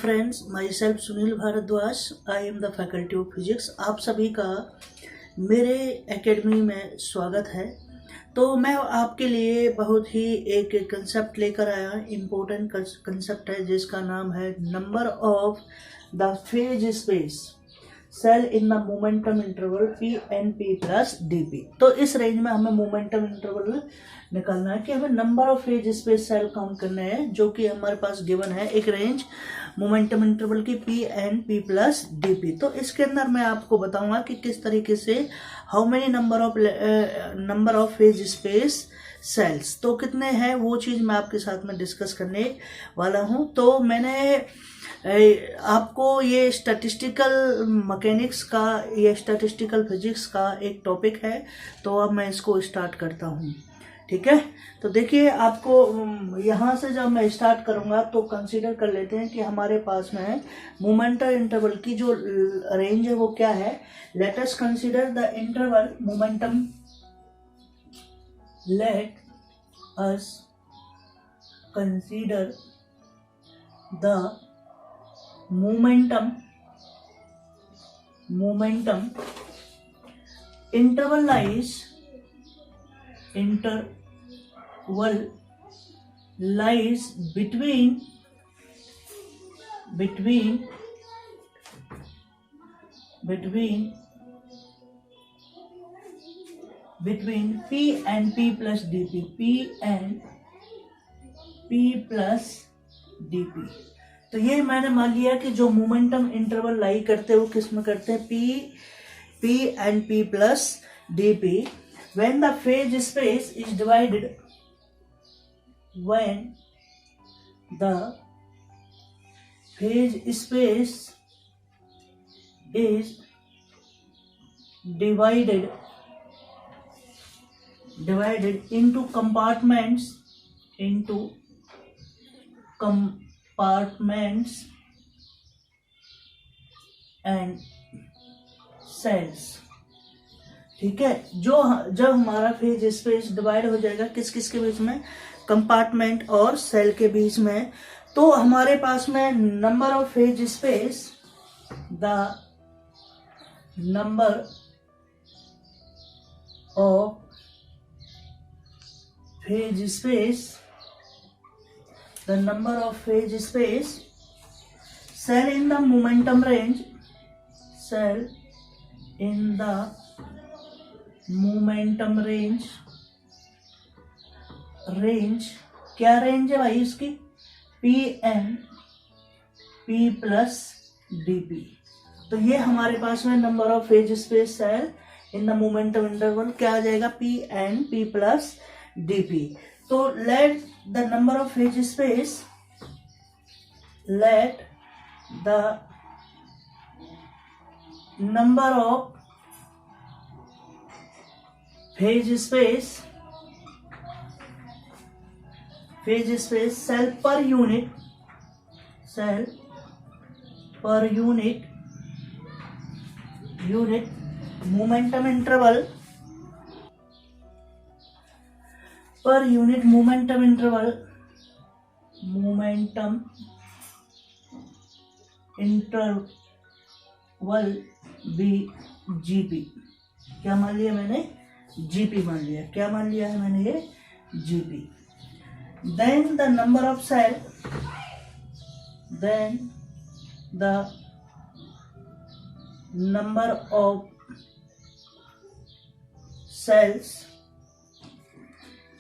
Friends, myself Sunil Bhardwaj. I am the faculty of physics. आप सभी का मेरे एकेडमी में स्वागत है। तो मैं आपके लिए बहुत ही एक कंसेप्ट लेकर आया। इम्पोर्टेंट कंसेप्ट है जिसका नाम है number of the phase space cell in the momentum interval P N P plus D p. तो इस रेंज में हमें मोमेंटम इंटरवल निकालना है कि हमें number of phase space cell count करने हैं, जो कि हमारे पास गिवन है एक रेंज मोमेंटम इंटरवल की p N P plus D p. तो इसके अंदर मैं आपको बताऊंगा कि किस तरीके से how many number of phase space cells, तो कितने हैं वो चीज़ मैं आपके साथ में डिस्कस करने वाला हूं। तो मैंने आपको ये स्टैटिस्टिकल मैकेनिक्स का, ये स्टैटिस्टिकल फिजिक्स का एक टॉपिक है, तो अब मैं इसको स्टार्ट करता हूँ। ठीक है, तो देखिए आपको यहाँ से जब मैं स्टार्ट करूँगा तो कंसीडर कर लेते हैं कि हमारे पास में मोमेंटम इंटरवल की जो रेंज है वो क्या है। Let us consider the interval momentum. Let us consider the momentum interval lies between p and p plus dp, p and p plus dp। तो ये मैंने मान लिया कि जो मोमेंटम इंटरवल लाई करते हैं वो किस में करते हैं, p and p plus D p. When the phase space is divided, when the phase space is divided into compartments and cells. ठीक है, जब हमारा फेज स्पेस डिवाइड हो जाएगा किस किस के बीच में, कंपार्टमेंट और सेल के बीच में, तो हमारे पास में number of phase space, the number of phase space, the number of phase space cell in the momentum range, cell in the momentum range क्या रेंज है भाई इसकी, p N P plus D p. तो ये हमारे पास में number of phase space cell in the momentum interval क्या आ जाएगा, p N P plus D p. तो let the number of phase space cell per unit momentum interval, per unit momentum interval भी जीपी। क्या मान लिया मैंने, GP मान लिया। क्या मान लिया है मैंने, ये GP. Then the number of cell, cells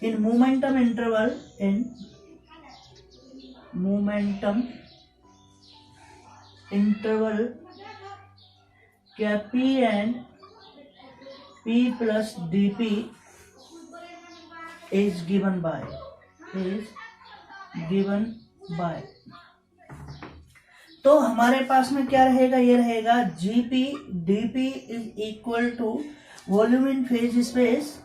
in momentum interval, क्या P and P plus dP is given by तो हमारे पास में क्या रहेगा, ये रहेगा GP dP is equal to volume in phase space,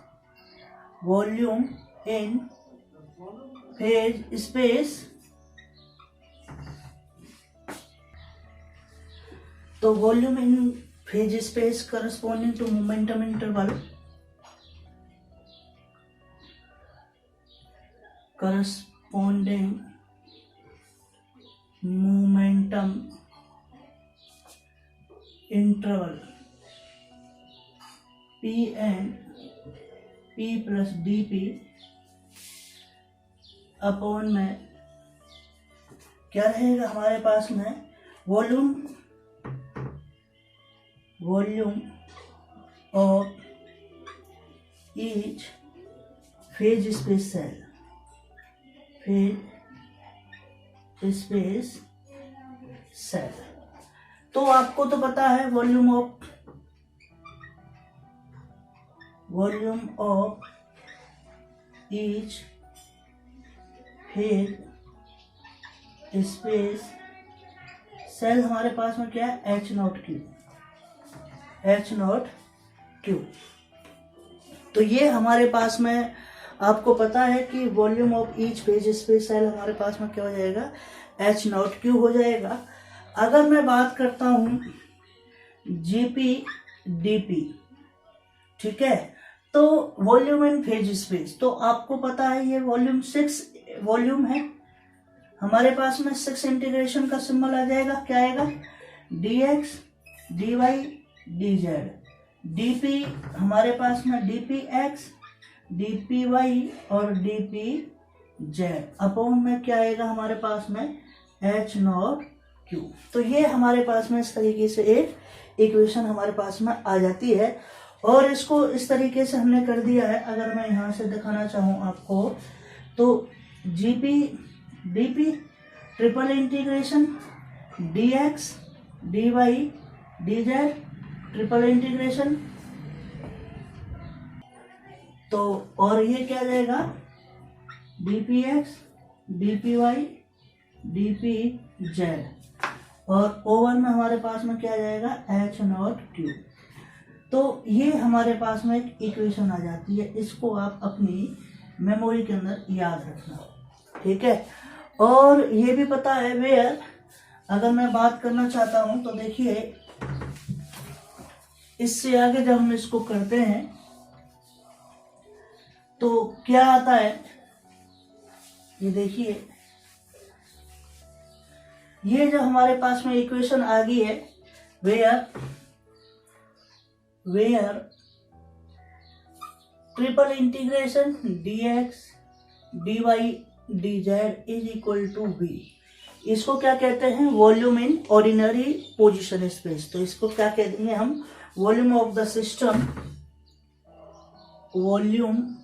तो volume in phase space corresponding to momentum interval, corresponding momentum interval P N P plus D P upon में क्या रहेगा हमारे पास में volume of each phase space cell. तो आपको तो पता है volume of each phase space cell हमारे पास में क्या है H0Q। तो ये हमारे पास में आपको पता है कि volume of each phase space cell हमारे पास में क्या हो जाएगा H0Q हो जाएगा। अगर मैं बात करता हूं GP/dP, ठीक है, तो वॉल्यूम इन फेज स्पेस, तो आपको पता है ये वॉल्यूम है हमारे पास में 6 इंटीग्रेशन का सिंबल आ जाएगा, क्या आएगा dx dy dz, dp हमारे पास में dpx dpy और dpz अपॉन में क्या आएगा हमारे पास में H0Q। तो ये हमारे पास में इस तरीके से एक इक्वेशन हमारे पास में आ जाती है और इसको इस तरीके से हमने कर दिया है। अगर मैं यहाँ से दिखाना चाहूँ आपको तो GP/dP triple integration dx dy dz triple integration, तो और ये क्या जाएगा dpx dpy dpz और ओवर में हमारे पास में क्या जाएगा H0Q। तो ये हमारे पास में एक इक्वेशन आ जाती है, इसको आप अपनी मेमोरी के अंदर याद रखना, ठीक है। और ये भी पता है वेयर, अगर मैं बात करना चाहता हूं तो देखिए इससे आगे जब हम इसको करते हैं तो क्या आता है, ये देखिए ये जो हमारे पास में इक्वेशन आ गई है where triple integration dx dy dz is equal to v। इसको क्या कहते हैं volume in ordinary position space. तो इसको क्या कह देंगे हम volume of the system, volume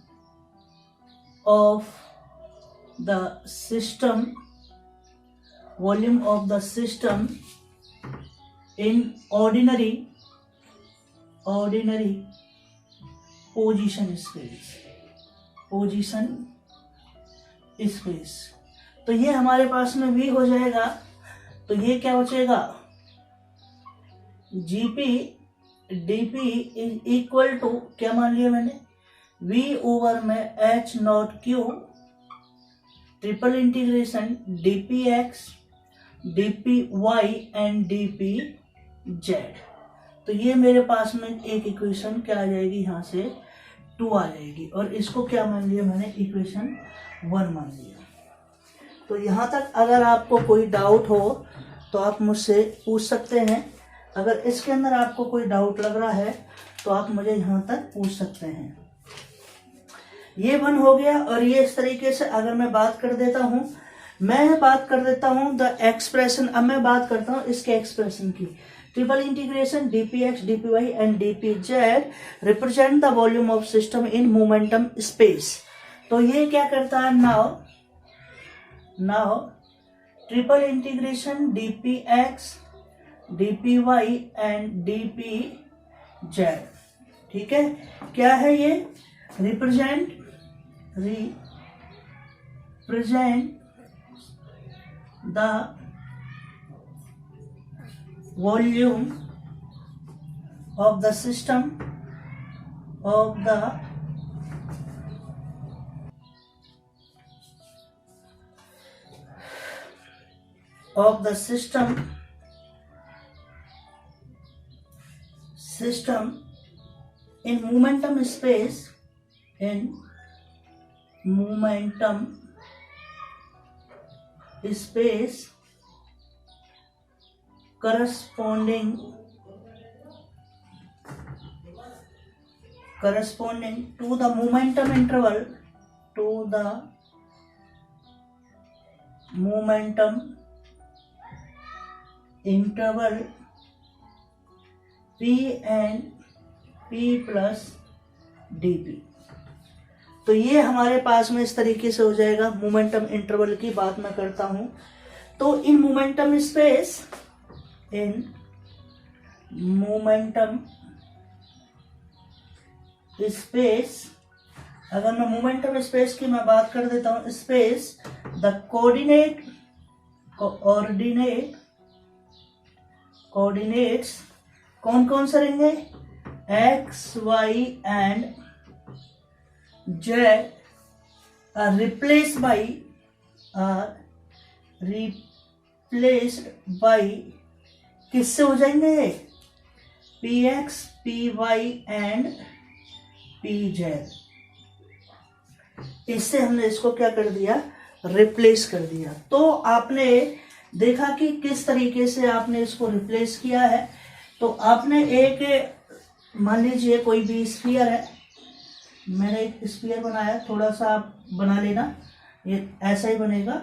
of the system in ordinary position space. तो ये हमारे पास में v हो जाएगा, तो ये क्या बचेगा GP/dP इज इक्वल टू क्या मान लिया मैंने v ओवर में H0Q triple integration dpx dpy and dpz। तो ये मेरे पास में एक इक्वेशन क्या आ जाएगी, यहाँ से 2 आ जाएगी और इसको क्या मान लिया मैंने इक्वेशन 1 मान लिया। तो यहाँ तक अगर आपको कोई डाउट हो तो आप मुझसे पूछ सकते हैं। अगर इसके अंदर आपको कोई डाउट लग रहा है तो आप मुझे यहाँ तक पूछ सकते हैं। ये 1 हो गया और ये इस तरीके से अगर मैं बात कर देता हूँ द एक्सप्रेशन। अब मैं बात करता हूँ इसके एक्सप्रेशन की। Triple integration dpx dpy and dpz represent the volume of system in momentum space. तो ये क्या करता है now triple integration dpx dpy and dpz, ठीक है। क्या है ये represent the volume of the system of the system in momentum space corresponding to the momentum interval p and p plus dp। तो ये हमारे पास में इस तरीके से हो जाएगा। मोमेंटम इंटरवल की बात मैं करता हूं तो इन मोमेंटम स्पेस अगर मैं मोमेंटम स्पेस की मैं बात कर देता हूं, स्पेस द कोऑर्डिनेट्स कौन कौन से रहेंगे, x y and z are replaced by किससे हो जाएंगे, p x p y and p z. इससे हमने इसको क्या कर दिया, रिप्लेस कर दिया। तो आपने देखा कि किस तरीके से आपने इसको रिप्लेस किया है। तो आपने एक मान लीजिए कोई भी स्फीयर है, मैंने एक स्फीयर बनाया, थोड़ा सा आप बना लेना, ये ऐसा ही बनेगा।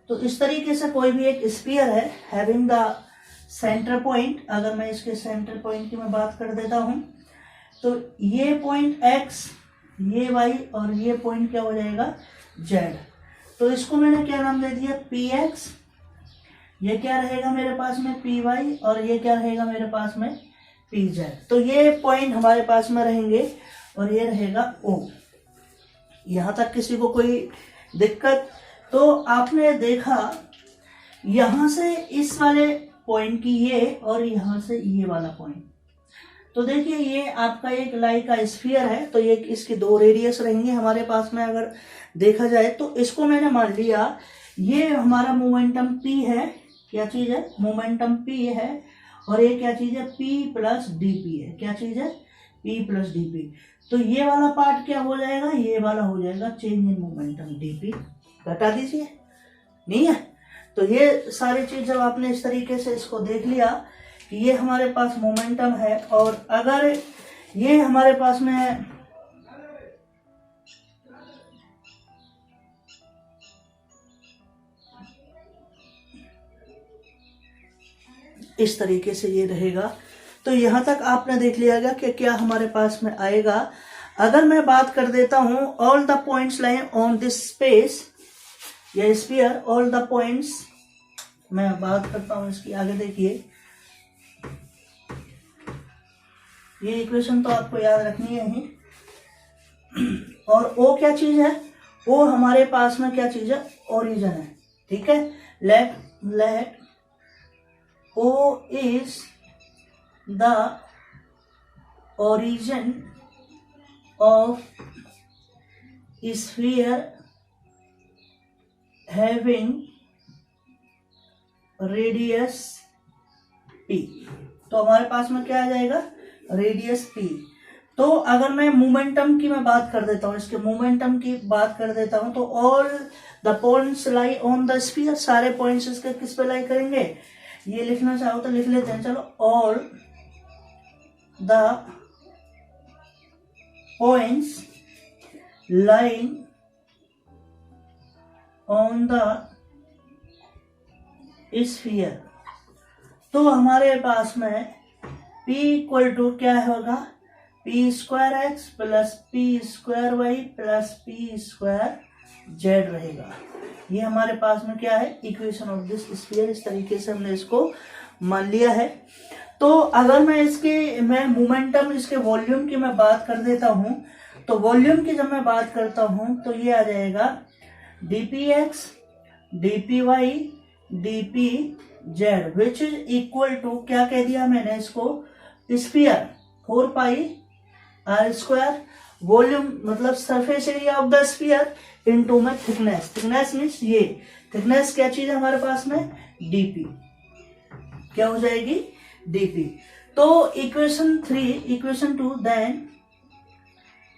तो इस तरीके से कोई भी एक स्फीयर है हैविंग द सेंटर पॉइंट, अगर मैं इसके सेंटर पॉइंट की मैं बात कर देता हूं तो ये पॉइंट x, ये y और ये पॉइंट क्या हो जाएगा z। तो इसको मैंने क्या नाम दे दिया px, ये क्या रहेगा मेरे पास में py और ये क्या रहेगा मेरे पास में pz। तो ये पॉइंट हमारे पास में रहेंगे और ये रहेगा o। यहां तक किसी को कोई दिक्कत? तो आपने देखा यहां से इस वाले पॉइंट की ये और यहां से ये वाला पॉइंट, तो देखिए ये आपका एक लाई का स्फीयर है, तो ये इसकी दो रेडियस रहेंगे हमारे पास में। अगर देखा जाए तो इसको मैंने मान लिया ये हमारा मोमेंटम p है, क्या चीज है, मोमेंटम p है, और ये क्या चीज है, p प्लस dp है, क्या चीज है, p प्लस dp। तो ये वाला पार्ट क्या हो जाएगा, ये वाला हो जाएगा चेंज इन मोमेंटम dp, घटा दीजिए, नहीं है। तो ये सारी चीज जब आपने इस तरीके से इसको देख लिया कि ये हमारे पास मोमेंटम है, और अगर ये हमारे पास में इस तरीके से ये रहेगा, तो यहां तक आपने देख लिया कि क्या हमारे पास में आएगा। अगर मैं बात कर देता हूं all the points lying on this space या स्फीयर, ऑल द पॉइंट्स, मैं बात करता हूं इसकी, आगे देखिए ये इक्वेशन तो आपको याद रखनी है ही। और ओ क्या चीज है, ओ हमारे पास में क्या चीज है, ओरिजिन है, ठीक है। Let O is the origin of sphere having radius p। तो हमारे पास में क्या आ जाएगा, रेडियस p। तो अगर मैं मोमेंटम की मैं बात कर देता हूं, इसके मोमेंटम की बात कर देता हूं, तो all the points lie on the sphere, सारे पॉइंट्स इसके किस पे लाई करेंगे, ये लिखना चाहो तो लिख लेते हैं, चलो, all the points lying on the sphere. तो हमारे पास में p इक्वल टू क्या होगा, p square x plus p square y plus p square z रहेगा। ये हमारे पास में क्या है, इक्वेशन ऑफ दिस स्फीयर। इस तरीके से हमने इसको मान लिया है। तो अगर मैं मोमेंटम इसके वॉल्यूम की मैं बात कर देता हूं, तो वॉल्यूम की जब मैं बात करता हूं तो ये आ जाएगा dpx dpy dpz which is equal to, क्या कह दिया मैंने इसको, sphere 4 pi R square, volume मतलब surface area of the sphere into में थिकनेस। थिकनेस मीन्स ये थिकनेस क्या चीज है हमारे पास में, dp, क्या हो जाएगी, dp। तो equation 3, equation 2,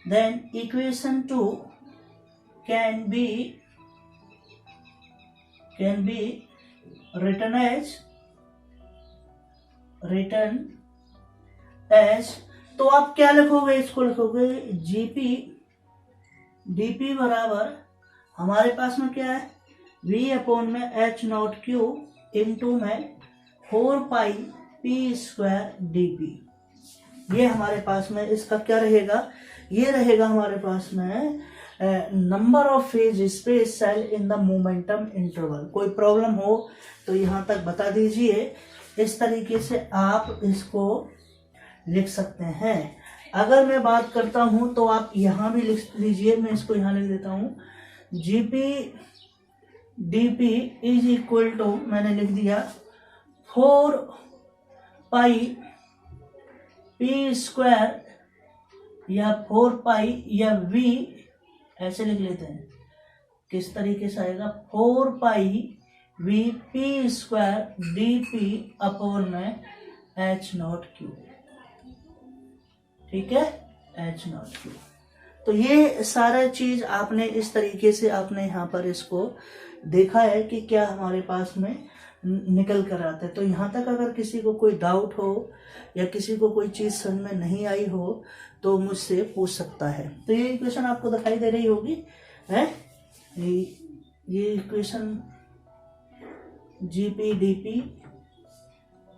then equation 2 can be return as, तो आप क्या लिखोगे, इसको लिखोगे जीपी डीपी बराबर हमारे पास में क्या है, v अपॉन में एच नॉट क्यू इंटू में 4 पाई पी स्क्वायर डी पी। ये हमारे पास में इसका क्या रहेगा, ये रहेगा हमारे पास में number of phase space cell in the momentum interval. कोई प्रॉब्लम हो तो यहाँ तक बता दीजिए, इस तरीके से आप इसको लिख सकते हैं। अगर मैं बात करता हूं तो आप यहाँ भी लिख लीजिए, मैं इसको यहाँ लिख देता हूँ, GP DP is equal to, मैंने लिख दिया 4 पाई पी स्क्वायर या 4 पाई या v, ऐसे लिख लेते हैं, किस तरीके से आएगा, 4 पाई v P square D P upon में एच नॉट क्यू। ठीक है, एच नॉट क्यू। तो ये सारा चीज आपने इस तरीके से आपने यहाँ पर इसको देखा है कि क्या हमारे पास में निकल कर आता है। तो यहाँ तक अगर किसी को कोई डाउट हो या किसी को कोई चीज समझ में नहीं आई हो तो मुझसे पूछ सकता है। तो ये इक्वेशन आपको दिखाई दे रही होगी है, ये equation GP DP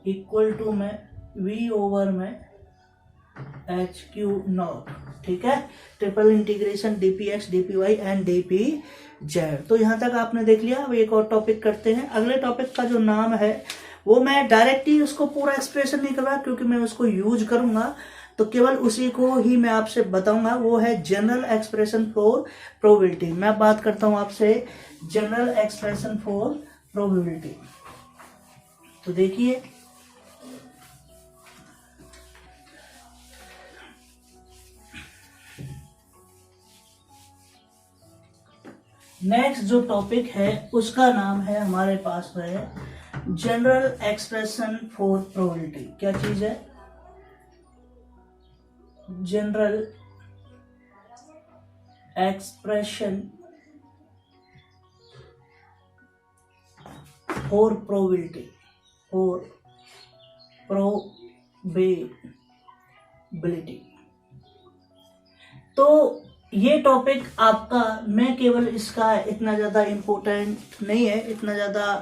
equal to में v ओवर में एच क्यू नॉट। ठीक है, triple integration DP x DP y and DP z. तो यहाँ तक आपने देख लिया। अब एक और टॉपिक करते हैं। अगले टॉपिक का जो नाम है वो मैं डायरेक्ट ही उसको पूरा एक्सप्रेशन नहीं कर रहा, क्योंकि मैं उसको यूज करूंगा तो केवल उसी को ही मैं आपसे बताऊंगा। वो है जनरल एक्सप्रेशन फॉर प्रोबेबिलिटी। मैं बात करता हूं आपसे जनरल एक्सप्रेशन फॉर प्रोबेबिलिटी। तो देखिए, नेक्स्ट जो टॉपिक है उसका नाम है हमारे पास है जनरल एक्सप्रेशन फॉर प्रोबेबिलिटी। क्या चीज है, general expression for probability, for probability. तो ये टॉपिक आपका, मैं केवल इसका इतना ज़्यादा इम्पोर्टेंट नहीं है, इतना ज़्यादा,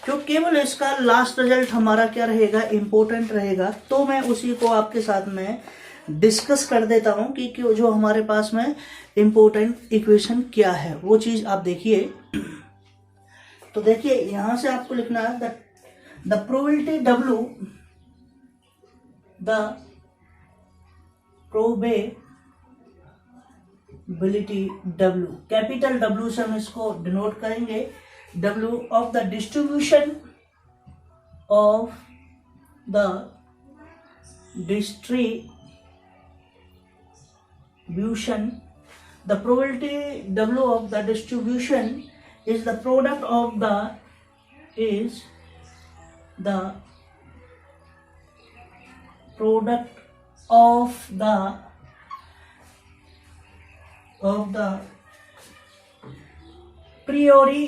क्योंकि केवल इसका लास्ट रिजल्ट हमारा क्या रहेगा, इम्पोर्टेंट रहेगा। तो मैं उसी को आपके साथ में डिस्कस कर देता हूं कि जो हमारे पास में इम्पोर्टेंट इक्वेशन क्या है, वो चीज़ आप देखिए। तो देखिए, यहां से आपको लिखना है the probability W, the probability W, capital W से हम इसको डिनोट करेंगे, W of the distribution of the distribution, the probability W of the distribution is the product of the priori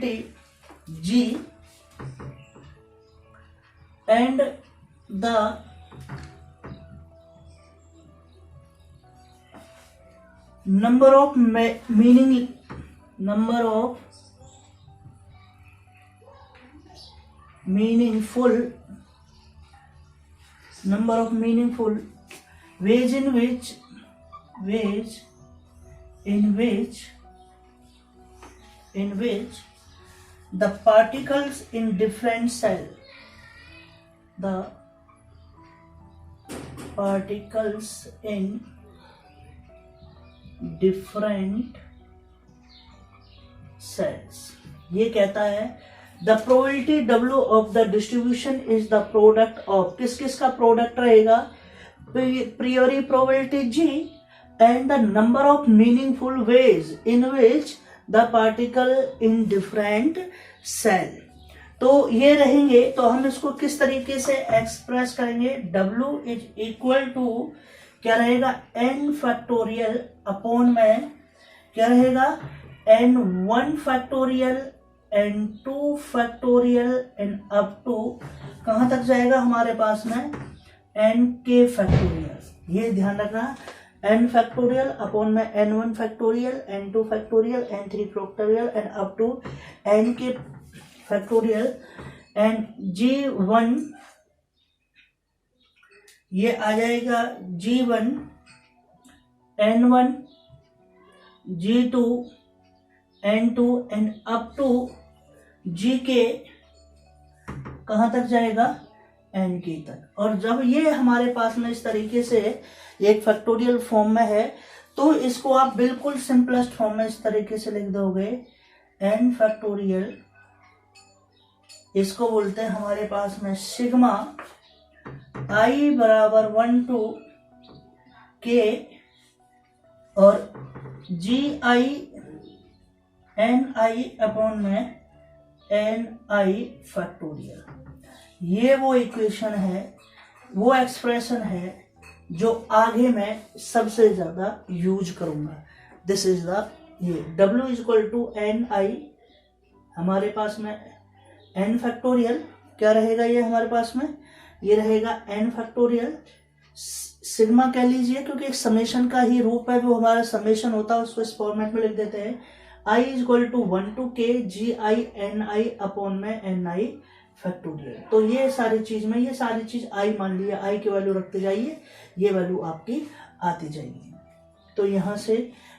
probability G and the number of meaningful ways in which the particles in different cell, ये कहता है the probability W of the distribution is the product of, किस का product रहेगा, priori probability G and the number of meaningful ways in which the particle in different cell. तो तो ये रहेंगे। तो हम इसको किस तरीके से एक्सप्रेस करेंगे, W इज इक्वल टू क्या रहेगा, n फैक्टोरियल अपॉन में क्या रहेगा, n1 factorial, n2 factorial, and up to कहां तक जाएगा हमारे पास में nk फैक्टोरियल। ये ध्यान रखना, n फैक्टोरियल अपॉन में n1 factorial, n2 factorial, n3 factorial, and up to nk factorial. And g1 ये आ जाएगा g1, n1, g2, n2, and up to gk कहां तक जाएगा, nk तक। और जब ये हमारे पास में इस तरीके से एक फैक्टोरियल फॉर्म में है तो इसको आप बिल्कुल सिंपलेस्ट फॉर्म में इस तरीके से लिख दोगे, n फैक्टोरियल, इसको बोलते हैं हमारे पास में सिग्मा i बराबर 1 to k और जी आई एन आई अपॉन में एन आई फैक्टोरियल। ये वो इक्वेशन है, वो एक्सप्रेशन है जो आगे मैं सबसे ज्यादा यूज करूंगा। दिस इज द ये W is equal to N I, हमारे पास में n फैक्टोरियल क्या रहेगा, ये हमारे पास में ये रहेगा n फैक्टोरियल, सिग्मा कह लीजिए क्योंकि एक समेशन का ही रूप है, जो हमारा समेशन होता है उसको इस फॉर्मेट में लिख देते हैं। i is equal to 1 to k g i n i upon में एन आई फैक्टोरियल। तो ये सारी चीज में, ये सारी चीज i मान लिया, i की वैल्यू रखते जाइए, ये वैल्यू आपकी आती जाएगी। तो यहाँ से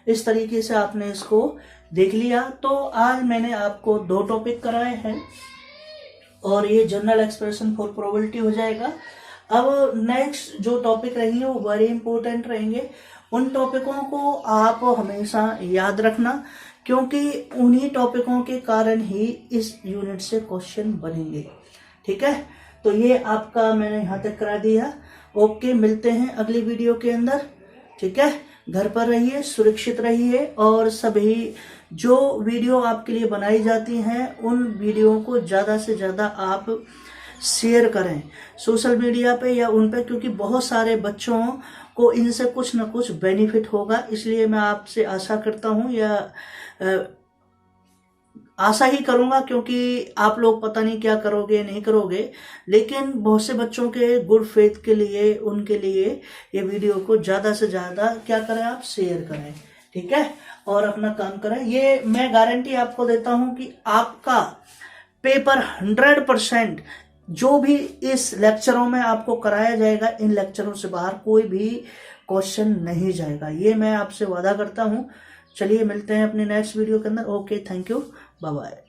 इस तरीके से आपने इसको देख लिया। तो आज मैंने आपको 2 टॉपिक कराए हैं और ये जनरल एक्सप्रेशन फॉर प्रोबेबिलिटी हो जाएगा। अब नेक्स्ट जो टॉपिक रहेंगे वो वेरी इंपॉर्टेंट रहेंगे, उन टॉपिकों को आप हमेशा याद रखना क्योंकि उन्हीं टॉपिकों के कारण ही इस यूनिट से क्वेश्चन बनेंगे। ठीक है, तो ये आपका मैंने यहाँ तक करा दिया। ओके, मिलते हैं अगली वीडियो के अंदर। ठीक है, घर पर रहिए, सुरक्षित रहिए और सभी जो वीडियो आपके लिए बनाई जाती हैं उन वीडियो को ज़्यादा से ज़्यादा आप शेयर करें सोशल मीडिया पे या उन पे, क्योंकि बहुत सारे बच्चों को इनसे कुछ ना कुछ बेनिफिट होगा। इसलिए मैं आपसे आशा करता हूँ या आशा ही करूँगा, क्योंकि आप लोग पता नहीं क्या करोगे नहीं करोगे, लेकिन बहुत से बच्चों के गुड फेथ के लिए, उनके लिए ये वीडियो को ज़्यादा से ज़्यादा क्या करें, आप शेयर करें। ठीक है, और अपना काम करें। ये मैं गारंटी आपको देता हूँ कि आपका पेपर 100% जो भी इस लेक्चरों में आपको कराया जाएगा, इन लेक्चरों से बाहर कोई भी क्वेश्चन नहीं जाएगा, ये मैं आपसे वादा करता हूँ। चलिए मिलते हैं अपने नेक्स्ट वीडियो के अंदर। Okay, thank you, bye bye.